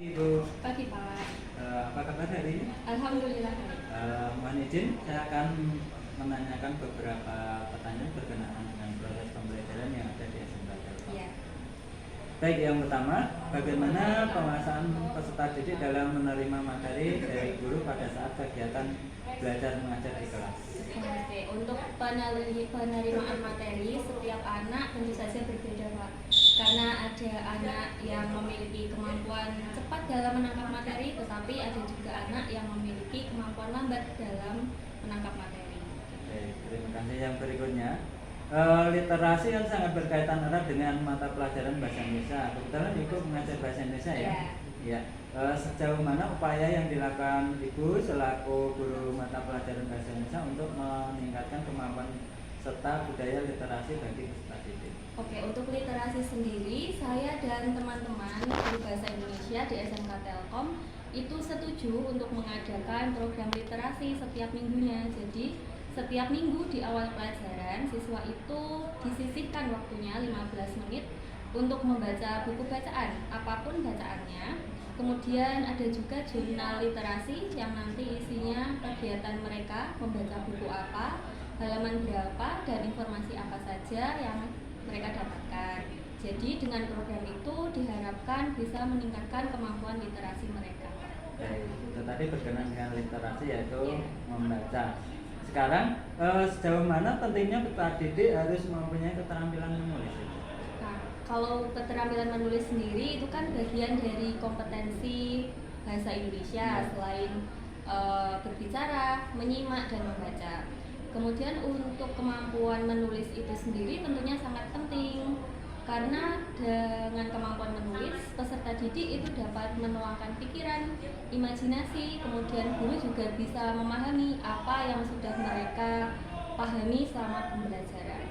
Ibu, Pagi Pak. apa kabar hari ini? Alhamdulillah baik. Mohon izin, saya akan menanyakan beberapa pertanyaan berkenaan dengan proses pembelajaran yang ada di SMK Telkom. Iya. Baik, yang pertama, bagaimana penguasaan peserta didik dalam menerima materi dari guru pada saat kegiatan belajar mengajar di kelas? Oke, untuk penerimaan materi setiap anak tentu saja berbeda Pak. Karena ada anak yang memiliki kemampuan cepat dalam menangkap materi, tetapi ada juga anak yang memiliki kemampuan lambat dalam menangkap materi. Baik, terima kasih. Yang berikutnya, literasi yang sangat berkaitan erat dengan mata pelajaran bahasa Indonesia. Kebetulan Ibu mengajar bahasa Indonesia ya? Ya. Sejauh mana upaya yang dilakukan Ibu selaku guru mata pelajaran bahasa Indonesia untuk meningkatkan kemampuan serta budaya literasi bagi peserta didik? Oke, untuk literasi sendiri, saya dan teman-teman guru bahasa Indonesia di SMK Telkom itu setuju untuk mengadakan program literasi setiap minggunya. Jadi, setiap minggu di awal pelajaran, siswa itu disisihkan waktunya 15 menit untuk membaca buku bacaan, apapun bacaannya. Kemudian ada juga jurnal literasi yang nanti isinya kegiatan mereka membaca buku apa, halaman berapa, dan informasi apa saja yang mereka dapatkan. Jadi dengan program itu diharapkan bisa meningkatkan kemampuan literasi mereka. Baik, itu tadi berkenaan dengan literasi yaitu Ya. membaca. Sekarang sejauh mana pentingnya peserta didik harus mempunyai keterampilan menulis? Nah, kalau keterampilan menulis sendiri itu kan bagian dari kompetensi bahasa Indonesia selain berbicara, menyimak, dan membaca. Kemudian untuk kemampuan menulis itu sendiri tentunya sangat penting karena dengan kemampuan menulis peserta didik itu dapat menuangkan pikiran, imajinasi, kemudian guru juga bisa memahami apa yang sudah mereka pahami selama pembelajaran.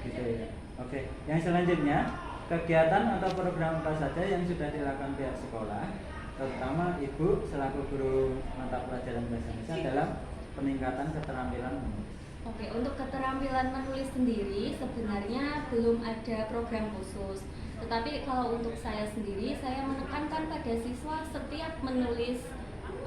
Gitu ya. Oke, yang selanjutnya kegiatan atau program apa saja yang sudah dilakukan pihak sekolah, terutama Ibu selaku guru mata pelajaran bahasa Indonesia dalam peningkatan keterampilan menulis? Oke, untuk keterampilan menulis sendiri sebenarnya belum ada program khusus. Tetapi kalau untuk saya sendiri, saya menekankan pada siswa setiap menulis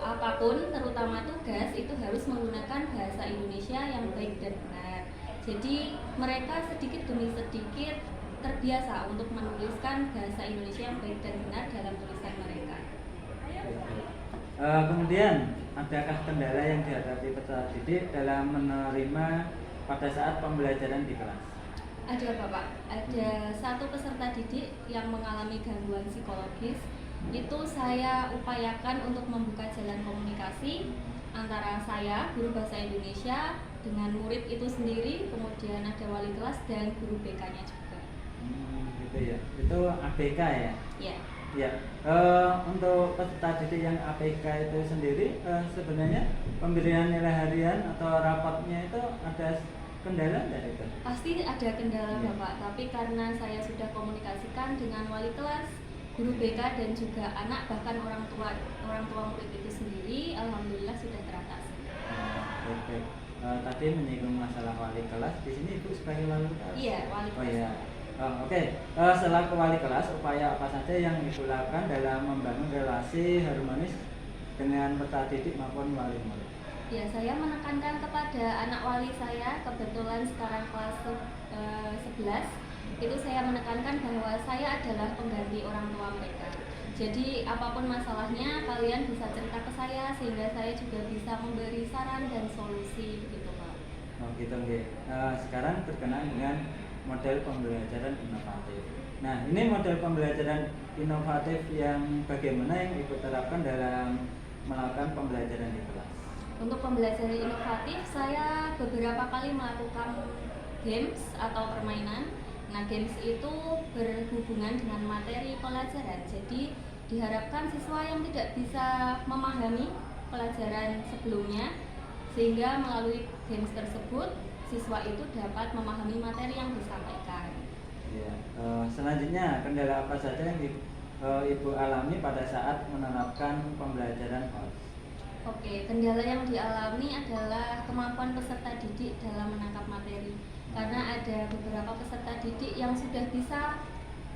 apapun, terutama tugas, itu harus menggunakan bahasa Indonesia yang baik dan benar. Jadi mereka sedikit demi sedikit terbiasa untuk menuliskan bahasa Indonesia yang baik dan benar dalam tulisan mereka. Kemudian, adakah kendala yang dihadapi peserta didik dalam menerima pada saat pembelajaran di kelas? Ada Bapak, ada satu peserta didik yang mengalami gangguan psikologis. Itu saya upayakan untuk membuka jalan komunikasi antara saya, guru bahasa Indonesia, dengan murid itu sendiri, kemudian ada wali kelas dan guru BK-nya juga. Gitu ya. Itu ABK ya? Ya. Ya, untuk peserta didik yang APK itu sendiri sebenarnya pemberian nilai harian atau rapatnya itu ada kendala nggak itu? Pasti ada kendala Bapak, tapi karena saya sudah komunikasikan dengan wali kelas, guru BK dan juga anak bahkan orang tua murid itu sendiri, alhamdulillah sudah teratasi. Oke. Tadi menyinggung masalah wali kelas, di sini Ibu sebagai wali kelas? Iya, wali kelas. Oh ya. Oke. Selaku wali kelas, upaya apa saja yang Ibu lakukan dalam membangun relasi harmonis dengan peserta didik maupun wali murid? Ya, saya menekankan kepada anak wali saya, kebetulan sekarang kelas 11, itu saya menekankan bahwa saya adalah pengganti orang tua mereka. Jadi apapun masalahnya, kalian bisa cerita ke saya sehingga saya juga bisa memberi saran dan solusi begitu Pak. Oh gitu, sekarang berkenaan dengan model pembelajaran inovatif. Nah, ini model pembelajaran inovatif yang bagaimana yang Ibu terapkan dalam melakukan pembelajaran di kelas? Untuk pembelajaran inovatif, saya beberapa kali melakukan games atau permainan. Nah, games itu berhubungan dengan materi pelajaran. Jadi, diharapkan siswa yang tidak bisa memahami pelajaran sebelumnya, sehingga melalui games tersebut, siswa itu dapat memahami materi yang disampaikan. Ya, selanjutnya kendala apa saja yang Ibu alami pada saat menerapkan pembelajaran HOS? Oke, kendala yang dialami adalah kemampuan peserta didik dalam menangkap materi. Karena ada beberapa peserta didik yang sudah bisa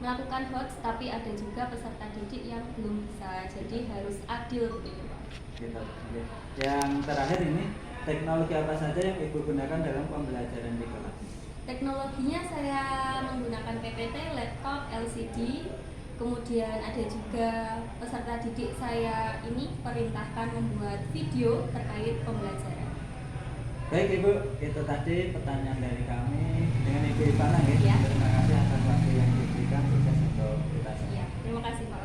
melakukan hoax, tapi ada juga peserta didik yang belum bisa. Jadi harus adil begitu Pak. Gitu. Oke. Yang terakhir ini, teknologi apa saja yang Ibu gunakan dalam pembelajaran di kelas? Teknologinya saya menggunakan PPT, laptop, LCD. Kemudian ada juga peserta didik saya ini perintahkan membuat video terkait pembelajaran. Baik Ibu, itu tadi pertanyaan dari kami dengan Ibu Ivana ya. Ya. Terima kasih atas waktu yang diberikan, sukses untuk kita semua. Iya, terima kasih Pak.